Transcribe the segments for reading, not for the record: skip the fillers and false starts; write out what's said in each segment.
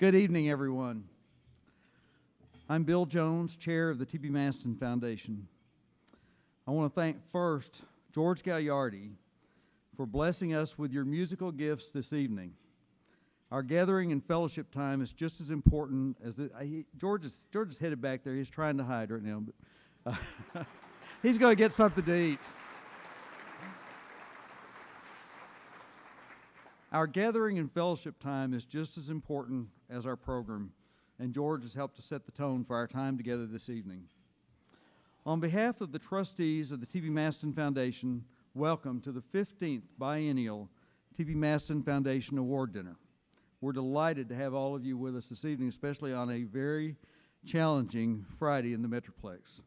Good evening, everyone. I'm Bill Jones, chair of the T.B. Maston Foundation. I want to thank first George Gagliardi for blessing us with your musical gifts this evening. Our gathering and fellowship time is just as important as George is headed back there. He's trying to hide right now, but he's going to get something to eat. Our gathering and fellowship time is just as important as our program, and George has helped to set the tone for our time together this evening. On behalf of the trustees of the T.B. Maston Foundation, welcome to the 15th Biennial T.B. Maston Foundation Award Dinner. We're delighted to have all of you with us this evening, especially on a very challenging Friday in the Metroplex.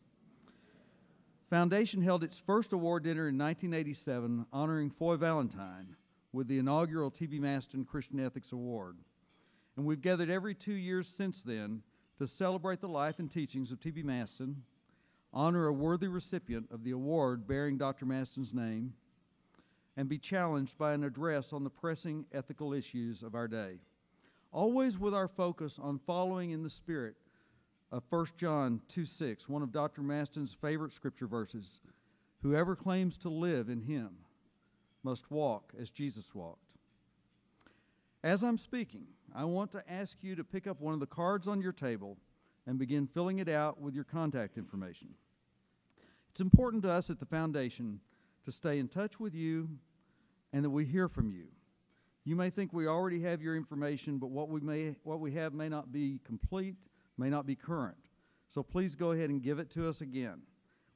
Foundation held its first award dinner in 1987, honoring Foy Valentine with the inaugural T.B. Maston Christian Ethics Award. And we've gathered every 2 years since then to celebrate the life and teachings of T.B. Maston, honor a worthy recipient of the award bearing Dr. Maston's name, and be challenged by an address on the pressing ethical issues of our day. Always with our focus on following in the spirit of 1 John 2:6, one of Dr. Maston's favorite scripture verses, "Whoever claims to live in him must walk as Jesus walked." As I'm speaking, I want to ask you to pick up one of the cards on your table and begin filling it out with your contact information. It's important to us at the Foundation to stay in touch with you and that we hear from you. You may think we already have your information, but what we have may not be complete, may not be current. So please go ahead and give it to us again.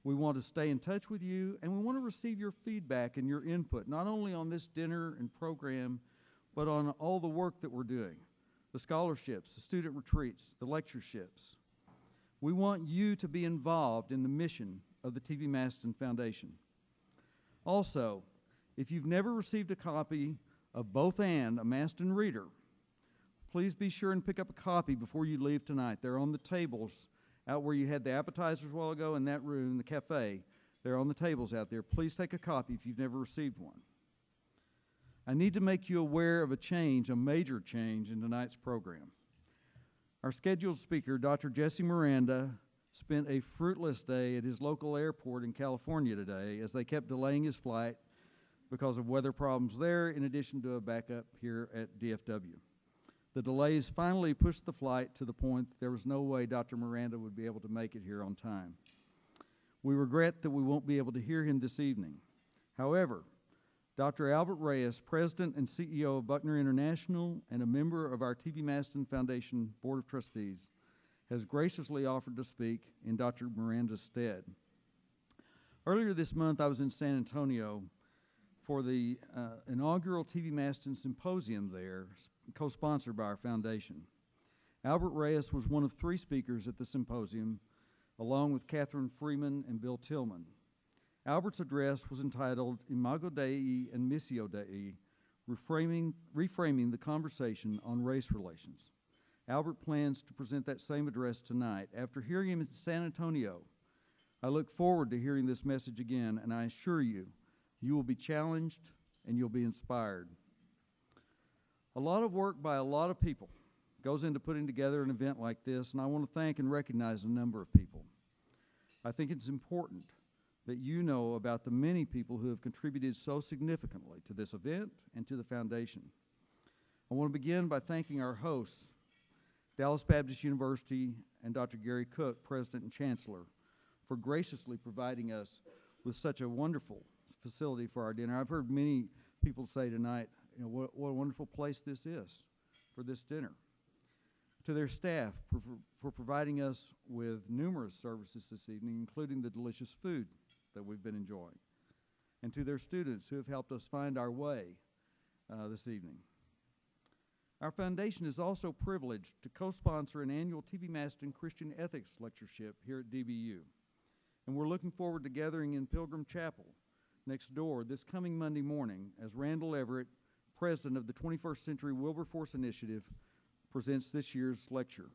We want to stay in touch with you, and we want to receive your feedback and your input, not only on this dinner and program, but on all the work that we're doing, the scholarships, the student retreats, the lectureships. We want you to be involved in the mission of the T.B. Maston Foundation. Also, if you've never received a copy of both and a Maston Reader, please be sure and pick up a copy before you leave tonight. They're on the tables out where you had the appetizers a while ago in that room, the cafe. They're on the tables out there. Please take a copy if you've never received one. I need to make you aware of a major change in tonight's program. Our scheduled speaker, Dr. Jesse Miranda, spent a fruitless day at his local airport in California today as they kept delaying his flight because of weather problems there, in addition to a backup here at DFW. The delays finally pushed the flight to the point that there was no way Dr. Miranda would be able to make it here on time. We regret that we won't be able to hear him this evening. However, Dr. Albert Reyes, President and CEO of Buckner International and a member of our T.B. Maston Foundation Board of Trustees, has graciously offered to speak in Dr. Miranda's stead. Earlier this month, I was in San Antonio for the inaugural T.B. Maston Symposium there, co-sponsored by our foundation. Albert Reyes was one of 3 speakers at the symposium, along with Catherine Freeman and Bill Tillman. Albert's address was entitled Imago Dei and Missio Dei, reframing the conversation on race relations. Albert plans to present that same address tonight. After hearing him in San Antonio, I look forward to hearing this message again, and I assure you, you will be challenged and you'll be inspired. A lot of work by a lot of people goes into putting together an event like this, and I want to thank and recognize a number of people. I think it's important that you know about the many people who have contributed so significantly to this event and to the foundation. I want to begin by thanking our hosts, Dallas Baptist University and Dr. Gary Cook, President and Chancellor, for graciously providing us with such a wonderful facility for our dinner. I've heard many people say tonight, what a wonderful place this is for this dinner. To their staff for providing us with numerous services this evening, including the delicious food that we've been enjoying. And to their students who have helped us find our way this evening. Our foundation is also privileged to co-sponsor an annual T.B. Maston Christian Ethics Lectureship here at DBU. And we're looking forward to gathering in Pilgrim Chapel next door this coming Monday morning as Randall Everett, president of the 21st Century Wilberforce Initiative, presents this year's lecture.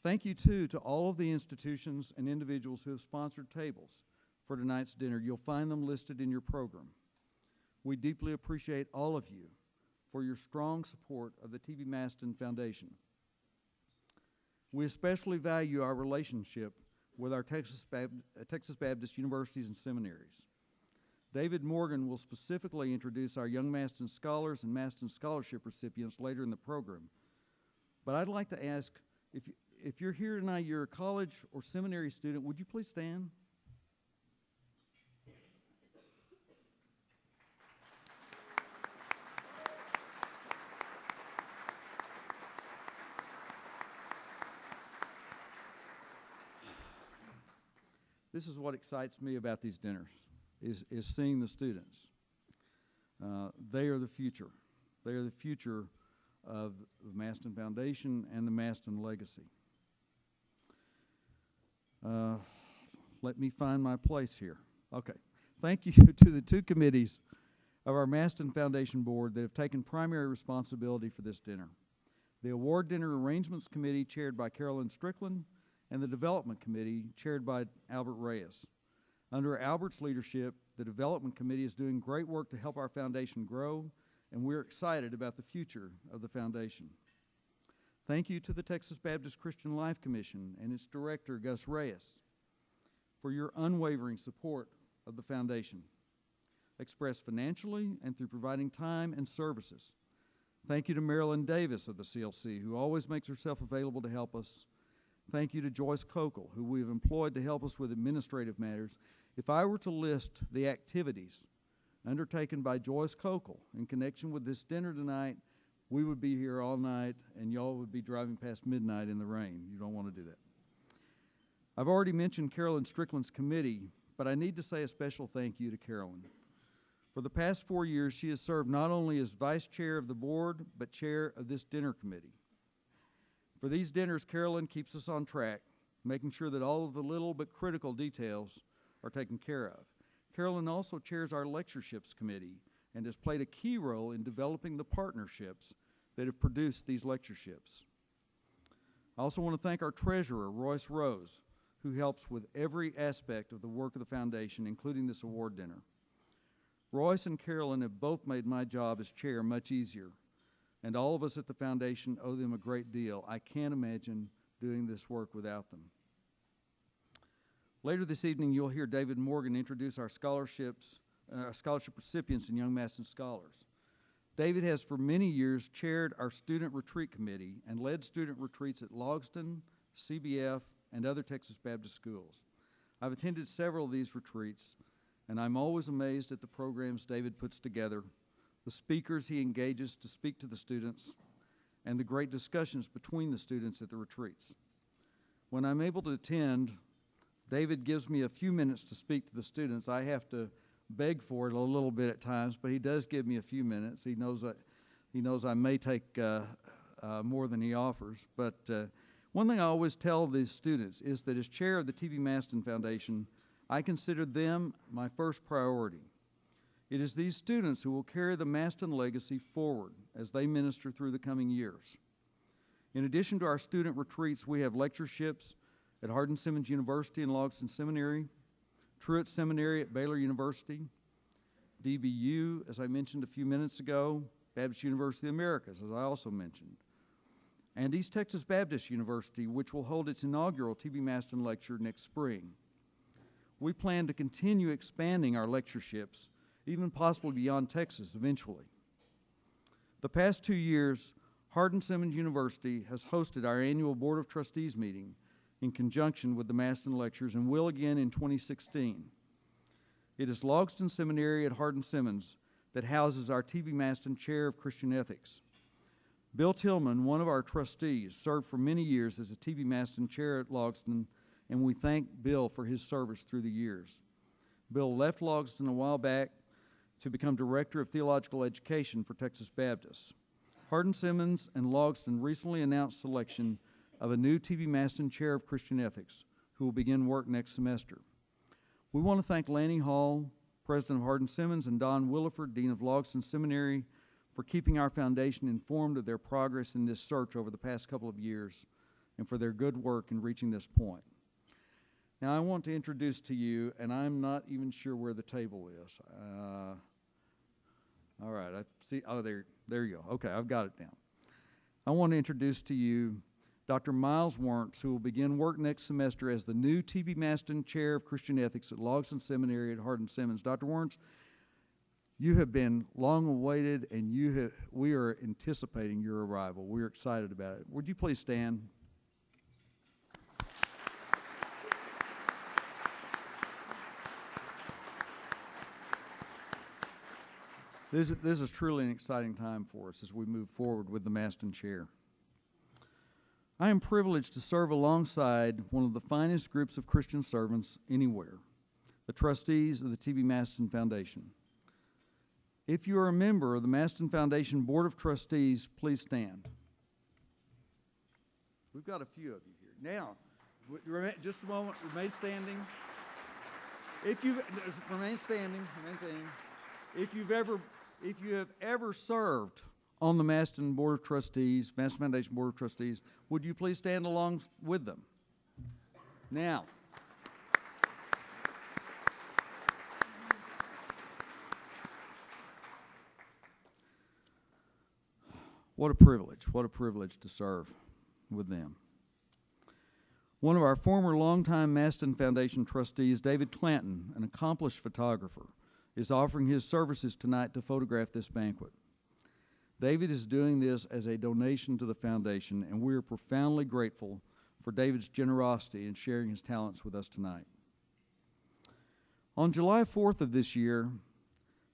Thank you, too, to all of the institutions and individuals who have sponsored tables for tonight's dinner. You'll find them listed in your program. We deeply appreciate all of you for your strong support of the T.B. Maston Foundation. We especially value our relationship with our Texas Baptist universities and seminaries. David Morgan will specifically introduce our Young Maston Scholars and Maston Scholarship recipients later in the program. But I'd like to ask, if you're here tonight, you're a college or seminary student, would you please stand? This is what excites me about these dinners, is seeing the students. They are the future. They are the future of the Maston Foundation and the Maston legacy. Let me find my place here. Okay. Thank you to the two committees of our Maston Foundation Board that have taken primary responsibility for this dinner. The Award Dinner Arrangements Committee, chaired by Carolyn Strickland, and the Development Committee, chaired by Albert Reyes. Under Albert's leadership, the Development Committee is doing great work to help our foundation grow, and we're excited about the future of the foundation. Thank you to the Texas Baptist Christian Life Commission and its director, Gus Reyes, for your unwavering support of the foundation, expressed financially and through providing time and services. Thank you to Marilyn Davis of the CLC, who always makes herself available to help us. Thank you to Joyce Kokel, who we have employed to help us with administrative matters. If I were to list the activities undertaken by Joyce Kokel in connection with this dinner tonight, we would be here all night, and y'all would be driving past midnight in the rain. You don't want to do that. I've already mentioned Carolyn Strickland's committee, but I need to say a special thank you to Carolyn. For the past 4 years, she has served not only as vice chair of the board, but chair of this dinner committee. For these dinners, Carolyn keeps us on track, making sure that all of the little but critical details are taken care of. Carolyn also chairs our lectureships committee and has played a key role in developing the partnerships that have produced these lectureships. I also want to thank our treasurer, Royce Rose, who helps with every aspect of the work of the foundation, including this award dinner. Royce and Carolyn have both made my job as chair much easier, and all of us at the foundation owe them a great deal. I can't imagine doing this work without them. Later this evening, you'll hear David Morgan introduce our scholarship recipients and Young Maston Scholars. David has for many years chaired our student retreat committee and led student retreats at Logsdon, CBF, and other Texas Baptist schools. I've attended several of these retreats, and I'm always amazed at the programs David puts together, the speakers he engages to speak to the students, and the great discussions between the students at the retreats. When I'm able to attend, David gives me a few minutes to speak to the students. I have to beg for it a little bit at times, but he does give me a few minutes. He knows I may take more than he offers. But one thing I always tell these students is that as chair of the T.B. Maston Foundation, I consider them my first priority. It is these students who will carry the Maston legacy forward as they minister through the coming years. In addition to our student retreats, we have lectureships at Hardin-Simmons University and Logsdon Seminary, Truett Seminary at Baylor University, DBU, as I mentioned a few minutes ago, Baptist University of the Americas, as I also mentioned, and East Texas Baptist University, which will hold its inaugural T.B. Maston lecture next spring. We plan to continue expanding our lectureships, even possibly beyond Texas eventually. The past 2 years, Hardin-Simmons University has hosted our annual Board of Trustees meeting in conjunction with the Maston lectures and will again in 2016. It is Logsdon Seminary at Hardin-Simmons that houses our T.B. Maston Chair of Christian Ethics. Bill Tillman, one of our trustees, served for many years as a T.B. Maston Chair at Logsdon, and we thank Bill for his service through the years. Bill left Logsdon a while back to become Director of Theological Education for Texas Baptists. Hardin-Simmons and Logsdon recently announced selection of a new T.B. Maston Chair of Christian Ethics, who will begin work next semester. We want to thank Lanny Hall, President of Hardin-Simmons, and Don Williford, Dean of Logsdon Seminary, for keeping our foundation informed of their progress in this search over the past couple of years and for their good work in reaching this point. Now, I want to introduce to you, and I'm not even sure where the table is. All right, right. I see. Oh, there you go. Okay, I've got it down. I want to introduce to you Dr. Miles Wernz, who will begin work next semester as the new T.B. Maston Chair of Christian Ethics at Logsdon Seminary at Hardin-Simmons. Dr. Wernz, you have been long awaited, and we are anticipating your arrival. We're excited about it. Would you please stand? This is truly an exciting time for us as we move forward with the Maston Chair. I am privileged to serve alongside one of the finest groups of Christian servants anywhere, the trustees of the T.B. Maston Foundation. If you are a member of the Maston Foundation Board of Trustees, please stand. We've got a few of you here. Now, just a moment, remain standing. Remain standing. If you have ever served on the Maston Board of Trustees, Maston Foundation Board of Trustees, would you please stand along with them? Now, what a privilege to serve with them. One of our former longtime Maston Foundation trustees, David Clanton, an accomplished photographer, is offering his services tonight to photograph this banquet. David is doing this as a donation to the foundation, and we are profoundly grateful for David's generosity in sharing his talents with us tonight. On July 4th of this year,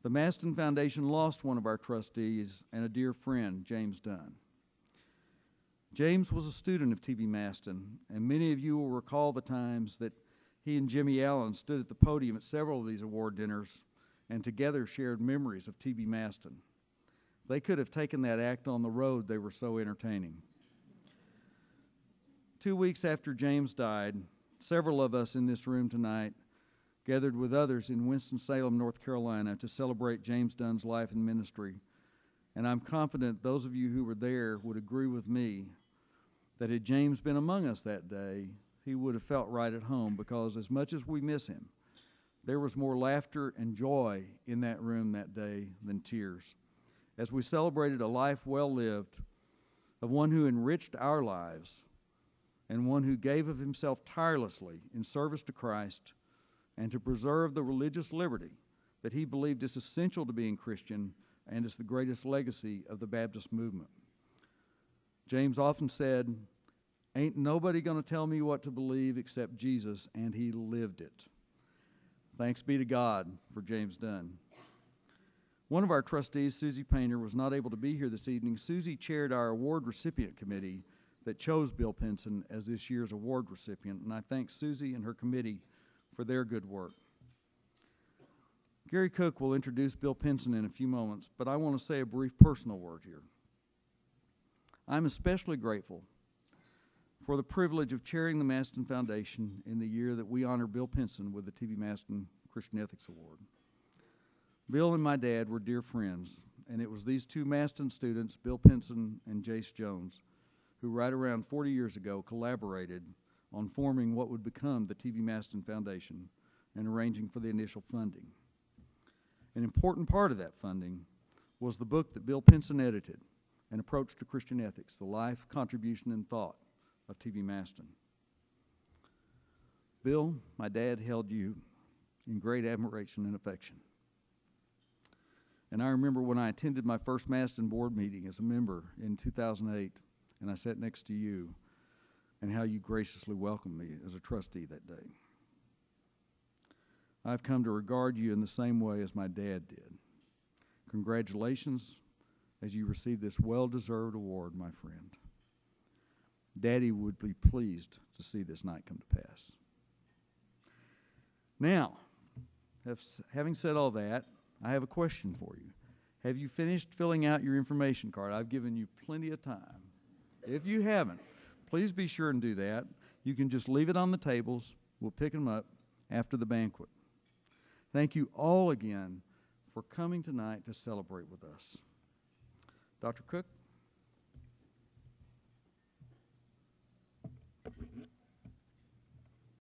the Maston Foundation lost one of our trustees and a dear friend, James Dunn. James was a student of T.B. Maston, and many of you will recall the times that he and Jimmy Allen stood at the podium at several of these award dinners and together shared memories of T.B. Maston. They could have taken that act on the road, they were so entertaining. 2 weeks after James died, several of us in this room tonight gathered with others in Winston-Salem, North Carolina, to celebrate James Dunn's life and ministry. And I'm confident those of you who were there would agree with me that had James been among us that day, he would have felt right at home, because as much as we miss him, there was more laughter and joy in that room that day than tears, as we celebrated a life well lived, of one who enriched our lives and one who gave of himself tirelessly in service to Christ and to preserve the religious liberty that he believed is essential to being Christian and is the greatest legacy of the Baptist movement. James often said, "Ain't nobody going to tell me what to believe except Jesus," and he lived it. Thanks be to God for James Dunn. One of our trustees, Susie Painter, was not able to be here this evening. Susie chaired our award recipient committee that chose Bill Pinson as this year's award recipient, and I thank Susie and her committee for their good work. Gary Cook will introduce Bill Pinson in a few moments, but I want to say a brief personal word here. I'm especially grateful for the privilege of chairing the Maston Foundation in the year that we honor Bill Pinson with the T.B. Maston Christian Ethics Award. Bill and my dad were dear friends, and it was these two Maston students, Bill Pinson and Jace Jones, who right around 40 years ago collaborated on forming what would become the T.B. Maston Foundation and arranging for the initial funding. An important part of that funding was the book that Bill Pinson edited, An Approach to Christian Ethics, The Life, Contribution, and Thought of T.B. Maston. Bill, my dad held you in great admiration and affection. And I remember when I attended my first Maston board meeting as a member in 2008, and I sat next to you, and how you graciously welcomed me as a trustee that day. I've come to regard you in the same way as my dad did. Congratulations as you receive this well-deserved award, my friend. Daddy would be pleased to see this night come to pass. Now, having said all that, I have a question for you. Have you finished filling out your information card? I've given you plenty of time. If you haven't, please be sure and do that. You can just leave it on the tables. We'll pick them up after the banquet. Thank you all again for coming tonight to celebrate with us. Dr. Cook?